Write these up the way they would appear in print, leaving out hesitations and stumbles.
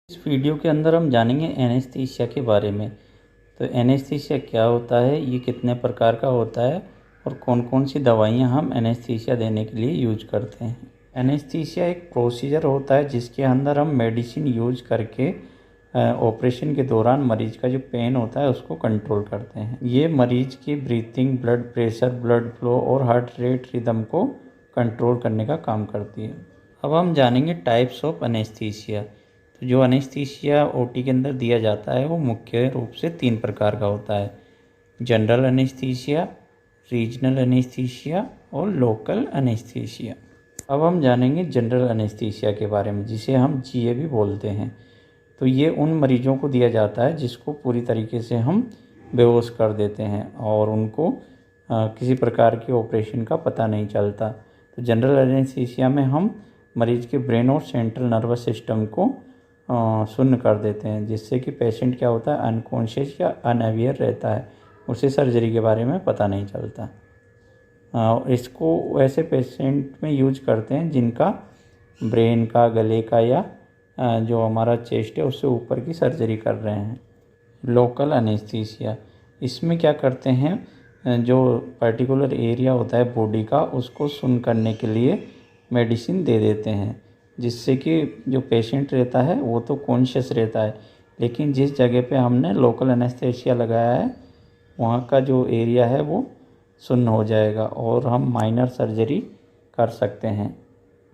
इस वीडियो के अंदर हम जानेंगे एनेस्थीसिया के बारे में। तो एनेस्थीसिया क्या होता है, ये कितने प्रकार का होता है और कौन कौन सी दवाइयाँ हम एनेस्थीसिया देने के लिए यूज करते हैं। एनेस्थीसिया एक प्रोसीजर होता है जिसके अंदर हम मेडिसिन यूज करके ऑपरेशन के दौरान मरीज का जो पेन होता है उसको कंट्रोल करते हैं। ये मरीज की breathing, blood pressure, blood flow और हार्ट रेट रिदम को कंट्रोल करने का काम करती है। अब हम जानेंगे टाइप्स ऑफ एनेस्थीसिया। तो जो एनेस्थीसिया ओटी के अंदर दिया जाता है वो मुख्य रूप से 3 प्रकार का होता है: जनरल एनेस्थीसिया, रीजनल एनेस्थीसिया और लोकल एनेस्थीसिया। अब हम जानेंगे जनरल एनेस्थीसिया के बारे में, जिसे हम जीए भी बोलते हैं। तो ये उन मरीजों को दिया जाता है जिसको पूरी तरीके से हम बेहोश कर देते हैं और उनको किसी प्रकार के ऑपरेशन का पता नहीं चलता। तो जनरल एनेस्थीसिया में हम मरीज के ब्रेन और सेंट्रल नर्वस सिस्टम को शून्य कर देते हैं, जिससे कि पेशेंट क्या होता है, अनकॉन्शियस या अनअवेयर रहता है, उसे सर्जरी के बारे में पता नहीं चलता। इसको ऐसे पेशेंट में यूज करते हैं जिनका ब्रेन का, गले का या जो हमारा चेस्ट है उससे ऊपर की सर्जरी कर रहे हैं। लोकल एनेस्थीसिया, इसमें क्या करते हैं, जो पर्टिकुलर एरिया होता है बॉडी का उसको सुन्न करने के लिए मेडिसिन दे देते हैं, जिससे कि जो पेशेंट रहता है वो तो कॉन्शियस रहता है, लेकिन जिस जगह पे हमने लोकल एनेस्थीसिया लगाया है वहाँ का जो एरिया है वो सुन्न हो जाएगा और हम माइनर सर्जरी कर सकते हैं।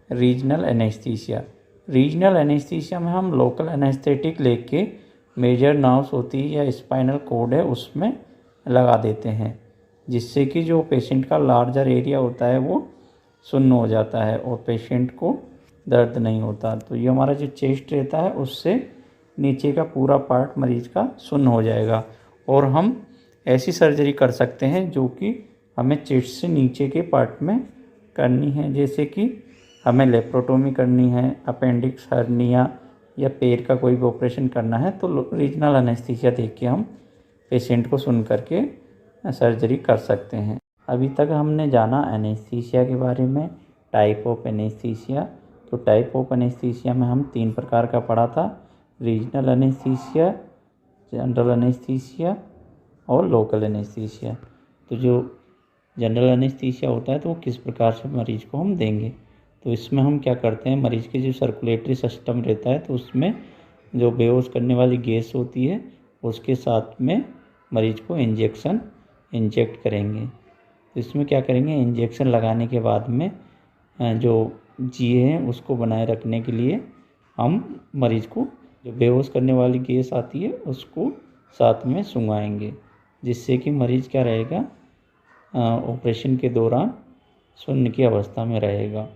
रीजनल एनेस्थीसिया, रीजनल एनेस्थीसिया में हम लोकल एनेस्थेटिक लेके मेजर नर्व्स होती है या स्पाइनल कोड है उसमें लगा देते हैं, जिससे कि जो पेशेंट का लार्जर एरिया होता है वो सुन्न हो जाता है और पेशेंट को दर्द नहीं होता। तो ये हमारा जो चेस्ट रहता है उससे नीचे का पूरा पार्ट मरीज का सुन्न हो जाएगा और हम ऐसी सर्जरी कर सकते हैं जो कि हमें चेस्ट से नीचे के पार्ट में करनी है, जैसे कि हमें लेप्रोटोमी करनी है, अपेंडिक्स हर्निया या पैर का कोई भी ऑपरेशन करना है, तो रीजनल एनेस्थीसिया देख के हम पेशेंट को सुन करके सर्जरी कर सकते हैं। अभी तक हमने जाना एनेस्थीसिया के बारे में, टाइप ऑफ एनेस्थीसिया। तो टाइप ऑफ एनेस्थीसिया में हम 3 प्रकार का पढ़ा था: रीजनल एनेस्थीसिया, जनरल एनेस्थीसिया और लोकल एनेस्थीसिया। तो जो जनरल एनेस्थीसिया होता है तो वो किस प्रकार से मरीज को हम देंगे, तो इसमें हम क्या करते हैं, मरीज के जो सर्कुलेटरी सिस्टम रहता है तो उसमें जो बेहोश करने वाली गैस होती है उसके साथ में मरीज को इंजेक्ट करेंगे। तो इसमें क्या करेंगे, इंजेक्शन लगाने के बाद में जो जीए हैं उसको बनाए रखने के लिए हम मरीज को जो बेहोश करने वाली गैस आती है उसको साथ में सूंघाएंगे, जिससे कि मरीज क्या रहेगा, ऑपरेशन के दौरान सुन्न की अवस्था में रहेगा।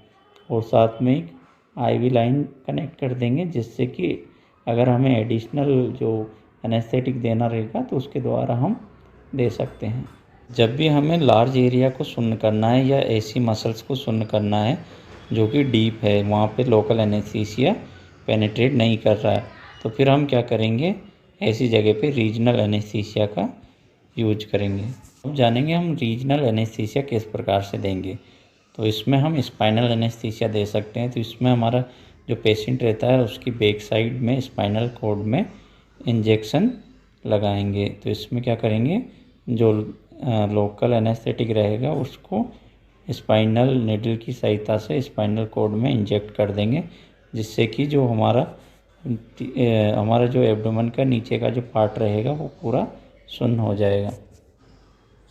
और साथ में एक आईवी लाइन कनेक्ट कर देंगे, जिससे कि अगर हमें एडिशनल जो एनेस्थेटिक देना रहेगा तो उसके द्वारा हम दे सकते हैं। जब भी हमें लार्ज एरिया को सुन्न करना है या ऐसी मसल्स को सुन्न करना है जो कि डीप है, वहाँ पे लोकल एनेस्थीसिया पेनिट्रेट नहीं कर रहा है, तो फिर हम क्या करेंगे, ऐसी जगह पे रीजनल एनेस्थीसिया का यूज करेंगे। अब जानेंगे हम रीजनल एनेस्थीसिया किस प्रकार से देंगे। तो इसमें हम स्पाइनल एनेस्थीसिया दे सकते हैं। तो इसमें हमारा जो पेशेंट रहता है उसकी बैक साइड में स्पाइनल कॉर्ड में इंजेक्शन लगाएंगे। तो इसमें क्या करेंगे, जो लोकल एनेस्थेटिक रहेगा उसको स्पाइनल नीडल की सहायता से स्पाइनल कॉर्ड में इंजेक्ट कर देंगे, जिससे कि जो हमारा जो एब्डोमेन का नीचे का जो पार्ट रहेगा वो पूरा सुन्न हो जाएगा।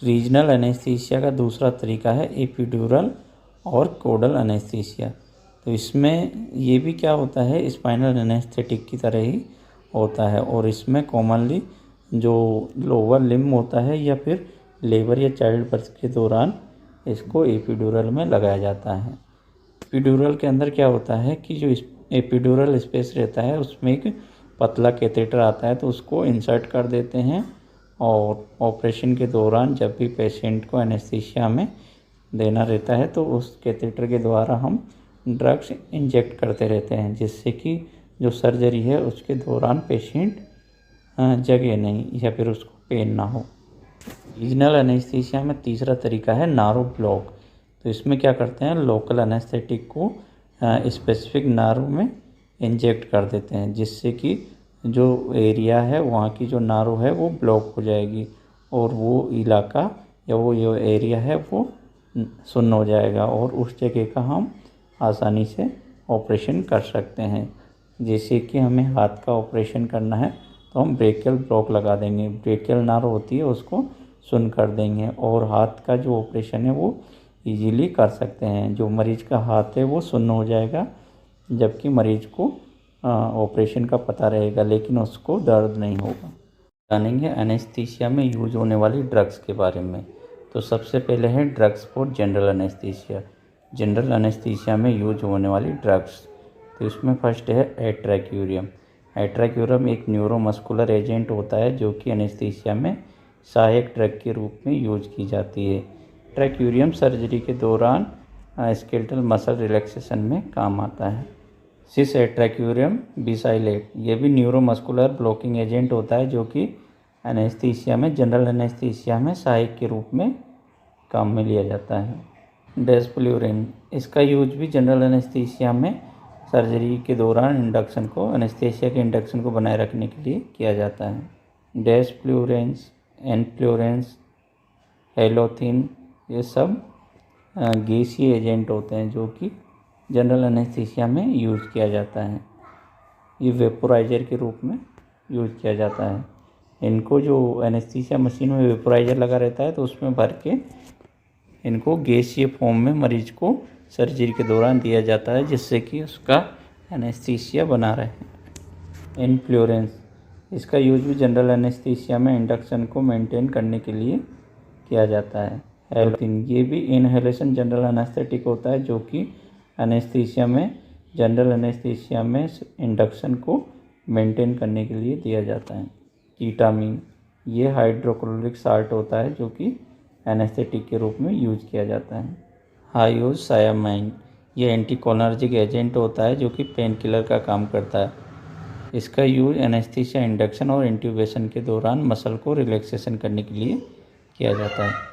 रीजनल एनेस्थीसिया का दूसरा तरीका है एपिड्यूरल और कोडल एनेस्थीसिया। तो इसमें ये भी क्या होता है, स्पाइनल एनेस्थेटिक की तरह ही होता है और इसमें कॉमनली जो लोअर लिम्ब होता है या फिर लेबर या चाइल्ड बर्थ के दौरान इसको एपिड्यूरल में लगाया जाता है। एपिड्यूरल के अंदर क्या होता है कि जो एपिड्यूरल स्पेस रहता है उसमें एक पतला कैथेटर आता है, तो उसको इंसर्ट कर देते हैं और ऑपरेशन के दौरान जब भी पेशेंट को एनेस्थीसिया हमें देना रहता है तो उस कैथेटर के द्वारा हम ड्रग्स इंजेक्ट करते रहते हैं, जिससे कि जो सर्जरी है उसके दौरान पेशेंट जगे नहीं या फिर उसको पेन ना हो। रीजनल एनेस्थीसिया में तीसरा तरीका है नार्व ब्लॉक। तो इसमें क्या करते हैं, लोकल एनेस्थेटिक को स्पेसिफिक नर्व में इंजेक्ट कर देते हैं, जिससे कि जो एरिया है वहाँ की जो नारो है वो ब्लॉक हो जाएगी और वो इलाका या वो जो एरिया है वो सुन्न हो जाएगा और उस जगह का हम आसानी से ऑपरेशन कर सकते हैं। जैसे कि हमें हाथ का ऑपरेशन करना है तो हम ब्रेकियल ब्लॉक लगा देंगे, ब्रेकियल नारो होती है उसको सुन्न कर देंगे और हाथ का जो ऑपरेशन है वो इजीली कर सकते हैं। जो मरीज़ का हाथ है वो सुन्न हो जाएगा, जबकि मरीज़ को ऑपरेशन का पता रहेगा लेकिन उसको दर्द नहीं होगा। जानेंगे एनेस्थीसिया में यूज होने वाली ड्रग्स के बारे में। तो सबसे पहले है drugs for general anaesthesia. General anaesthesia में यूज होने वाली ड्रग्स, तो इसमें फर्स्ट है एट्रैक्यूरियम। एट्रैक्यूरियम एक न्यूरोमस्कुलर एजेंट होता है जो कि एनेस्थीसिया में सहायक ड्रग के रूप में यूज की जाती है। एट्रैक्यूरियम सर्जरी के दौरान स्केलेटल मसल रिलैक्सेशन में काम आता है। सिस एट्रैक्यूरियम बिसाइलेट, ये भी न्यूरोमस्कुलर ब्लॉकिंग एजेंट होता है जो कि एनेस्थीसिया में, जनरल एनेस्थीसिया में सहायक के रूप में काम में लिया जाता है। डेस्प्लूरिन, इसका यूज भी जनरल एनेस्थीसिया में सर्जरी के दौरान इंडक्शन को, एनेस्थीसिया के इंडक्शन को बनाए रखने के लिए किया जाता है। डेस्प्लूरेंस, एनफ्लोरेंस, हेलोथिन, ये सब गैसीय एजेंट होते हैं जो कि जनरल एनेस्थीसिया में यूज किया जाता है। ये वेपोराइजर के रूप में यूज किया जाता है। इनको जो एनेस्थीसिया मशीन में वेपोराइजर लगा रहता है तो उसमें भर के इनको गैसीय फॉर्म में मरीज को सर्जरी के दौरान दिया जाता है, जिससे कि उसका एनेस्थीसिया बना रहे। इनफ्लोरेंस, इसका यूज भी जनरल एनेस्थीसिया में इंडक्शन को मेंटेन करने के लिए किया जाता है। हेलोथिन, ये भी इनहेलेशन जनरल एनेस्थेटिक होता है जो कि एनेस्थीसिया में, जनरल एनेस्थीसिया में इंडक्शन को मेंटेन करने के लिए दिया जाता है। कीटामीन, ये हाइड्रोक्लोरिक साल्ट होता है जो कि एनेस्थेटिक के रूप में यूज किया जाता है। हाइओसायामाइन, ये एंटीकोलिनर्जिक एजेंट होता है जो कि पेन किलर का काम करता है। इसका यूज एनेस्थीसिया इंडक्शन और इंट्यूबेशन के दौरान मसल को रिलैक्सेशन करने के लिए किया जाता है।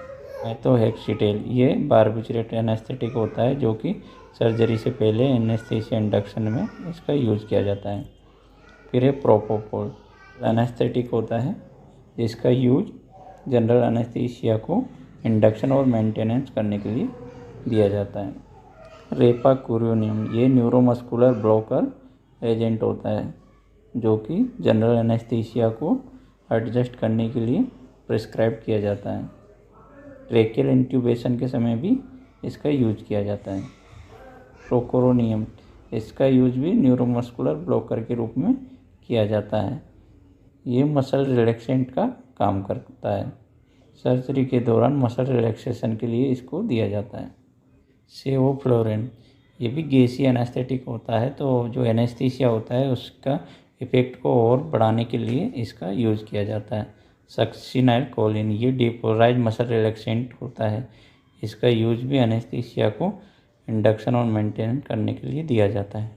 मेथोहेक्सिटेल, ये बार्बिचरेट एनेस्थेटिक होता है जो कि सर्जरी से पहले एनेस्थीसिया इंडक्शन में इसका यूज किया जाता है। फिर है प्रोपोफॉल, एनेस्थेटिक होता है जिसका यूज जनरल एनेस्थीसिया को इंडक्शन और मेंटेनेंस करने के लिए दिया जाता है। रेपाकुरिनियम, ये न्यूरोमस्कुलर ब्लॉकर एजेंट होता है जो कि जनरल एनेस्थीसिया को एडजस्ट करने के लिए प्रिस्क्राइब किया जाता है। ट्रेकियल इंट्यूबेशन के समय भी इसका यूज किया जाता है। प्रोकोरोनियम, इसका यूज भी न्यूरोमस्कुलर ब्लॉकर के रूप में किया जाता है। ये मसल रिलैक्सेंट का काम करता है। सर्जरी के दौरान मसल रिलैक्सेशन के लिए इसको दिया जाता है। सेवोफ्लोरिन, ये भी गैसीय एनेस्थेटिक होता है, तो जो एनेस्थीसिया होता है उसका इफेक्ट को और बढ़ाने के लिए इसका यूज किया जाता है। सक्सिनाइलकोलिन, ये डिपोलाराइज मसल रिलैक्सेंट होता है। इसका यूज भी एनेस्थीसिया को इंडक्शन और मेंटेन करने के लिए दिया जाता है।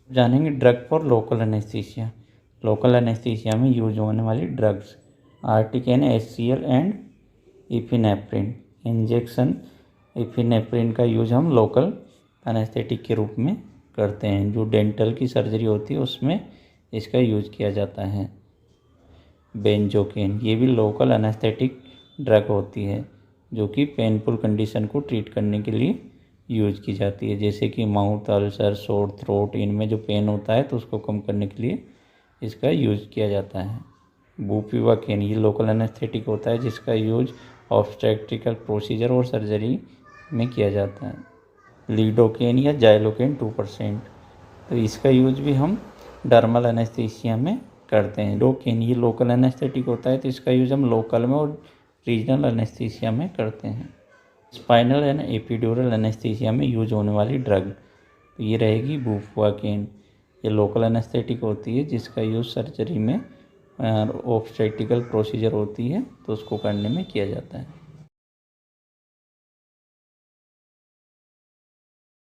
जानेंगे drug for local anaesthesia. Local anaesthesia में यूज होने वाली ड्रग्स, आर्टिकेन, HCl एंड इफिनेफ्रिन। इंजेक्शन इफिनेफ्रिन का यूज हम लोकल एनेस्थेटिक के रूप में करते हैं। जो डेंटल की सर्जरी होती है उसमें इसका यूज किया जाता है। बेंजोकेन, ये भी लोकल एनेस्थेटिक ड्रग होती है जो कि पेनफुल कंडीशन को ट्रीट करने के लिए यूज की जाती है, जैसे कि माउथ अल्सर, सोर थ्रोट, इनमें जो पेन होता है तो उसको कम करने के लिए इसका यूज किया जाता है। बुपिवाकेन, ये लोकल एनेस्थेटिक होता है जिसका यूज ऑब्स्टेट्रिकल प्रोसीजर और सर्जरी में किया जाता है। लीडोकेन या जाइलोकेन 2%, तो इसका यूज भी हम डर्मल एनेस्थीसिया में करते हैं। लीडोकेन, ये लोकल एनेस्थेटिक होता है तो इसका यूज हम लोकल में और रीजनल एनेस्थीसिया में करते हैं। स्पाइनल एंड एपिड्यूरल एनेस्थीसिया में यूज होने वाली ड्रग, तो ये रहेगी बुपिवाकेन। ये लोकल एनेस्थेटिक होती है जिसका यूज सर्जरी में ऑब्स्टेट्रिकल प्रोसीजर होती है तो उसको करने में किया जाता है।